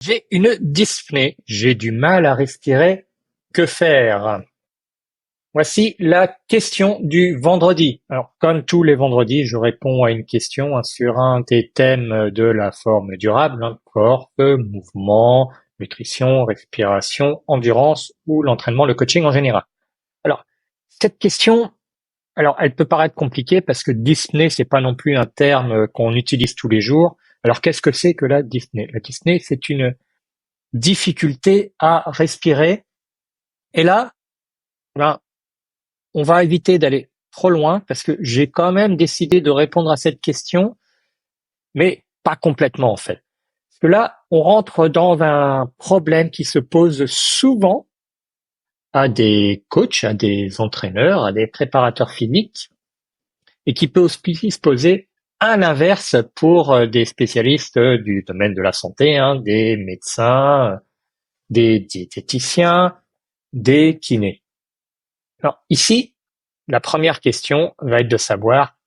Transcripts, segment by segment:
J'ai une dyspnée, j'ai du mal à respirer. Que faire? Voici la question du vendredi. Alors, comme tous les vendredis, je réponds à une question sur un des thèmes de la forme durable, corps, mouvement, nutrition, respiration, endurance ou l'entraînement, le coaching en général. Alors, cette question, elle peut paraître compliquée parce que dyspnée, c'est pas non plus un terme qu'on utilise tous les jours. Alors, qu'est-ce que c'est que la dyspnée? La dyspnée, c'est une difficulté à respirer. Et là, ben, on va éviter d'aller trop loin parce que j'ai quand même décidé de répondre à cette question, mais pas complètement en fait. Parce que là, on rentre dans un problème qui se pose souvent à des coachs, à des entraîneurs, à des préparateurs physiques, et qui peut aussi se poser à l'inverse pour des spécialistes du domaine de la santé, des médecins, des diététiciens, des kinés. Alors ici, la première question va être de savoir,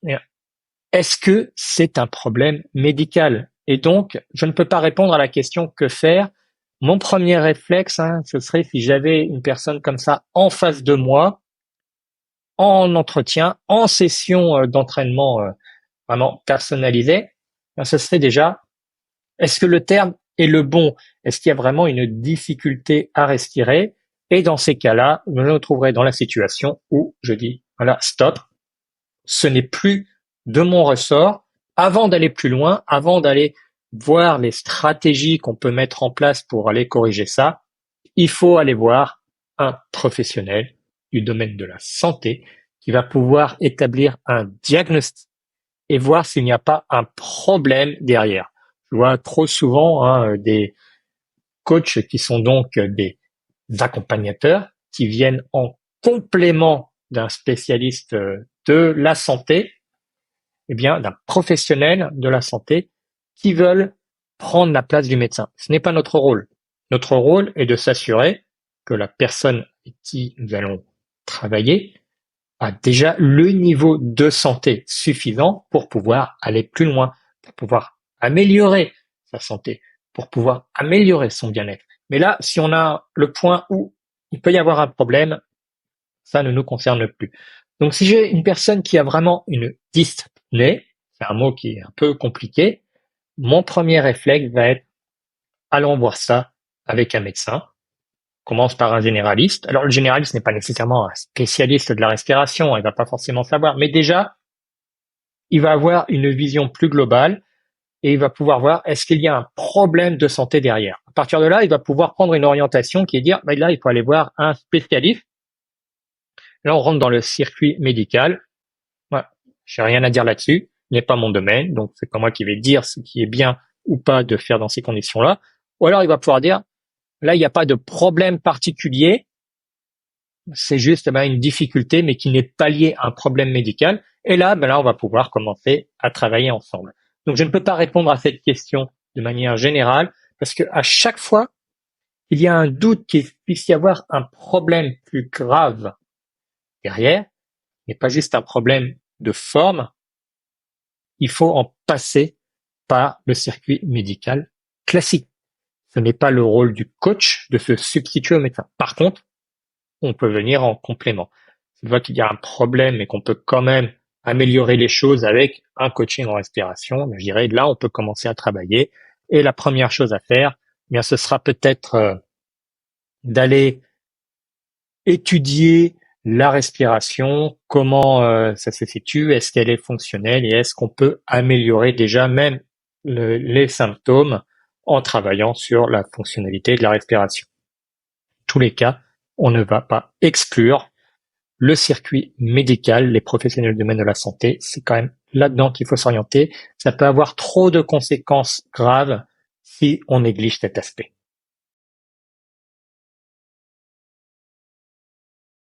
est-ce que c'est un problème médical? Et donc, je ne peux pas répondre à la question que faire. Mon premier réflexe, ce serait si j'avais une personne comme ça en face de moi, en entretien, en session d'entraînement vraiment personnalisée, ce serait déjà, est-ce que le terme est le bon? Est-ce qu'il y a vraiment une difficulté à respirer? Et dans ces cas-là, je me retrouverai dans la situation où je dis, voilà, stop, ce n'est plus de mon ressort. Avant d'aller plus loin, avant d'aller voir les stratégies qu'on peut mettre en place pour aller corriger ça, il faut aller voir un professionnel du domaine de la santé qui va pouvoir établir un diagnostic et voir s'il n'y a pas un problème derrière. Je vois trop souvent des coachs qui sont donc des accompagnateurs qui viennent en complément d'un spécialiste de la santé, d'un professionnel de la santé qui veulent prendre la place du médecin. Ce n'est pas notre rôle. Notre rôle est de s'assurer que la personne avec qui nous allons travailler a déjà le niveau de santé suffisant pour pouvoir aller plus loin, pour pouvoir améliorer sa santé, pour pouvoir améliorer son bien-être. Mais là, si on a le point où il peut y avoir un problème, ça ne nous concerne plus. Donc si j'ai une personne qui a vraiment une dyspnée, c'est un mot qui est un peu compliqué, mon premier réflexe va être allons voir ça avec un médecin. On commence par un généraliste. Alors le généraliste n'est pas nécessairement un spécialiste de la respiration, il va pas forcément savoir, mais déjà, il va avoir une vision plus globale et il va pouvoir voir est-ce qu'il y a un problème de santé derrière. À partir de là, il va pouvoir prendre une orientation qui est dire, là, il faut aller voir un spécialiste. Là, on rentre dans le circuit médical. Voilà. J'ai rien à dire là-dessus. Ce n'est pas mon domaine. Donc, c'est pas moi qui vais dire ce qui est bien ou pas de faire dans ces conditions-là. Ou alors, il va pouvoir dire, là, il n'y a pas de problème particulier. C'est juste une difficulté, mais qui n'est pas liée à un problème médical. Et là, on va pouvoir commencer à travailler ensemble. Donc, je ne peux pas répondre à cette question de manière générale parce que à chaque fois, il y a un doute qu'il puisse y avoir un problème plus grave derrière, mais pas juste un problème de forme. Il faut en passer par le circuit médical classique. Ce n'est pas le rôle du coach de se substituer au médecin. Par contre, on peut venir en complément. Si on voit qu'il y a un problème et qu'on peut quand même améliorer les choses avec un coaching en respiration, je dirais là, on peut commencer à travailler. Et la première chose à faire, ce sera peut-être d'aller étudier la respiration, comment ça se situe, est-ce qu'elle est fonctionnelle et est-ce qu'on peut améliorer déjà même les symptômes en travaillant sur la fonctionnalité de la respiration. En tous les cas, on ne va pas exclure le circuit médical, les professionnels du domaine de la santé, c'est quand même là-dedans qu'il faut s'orienter. Ça peut avoir trop de conséquences graves si on néglige cet aspect.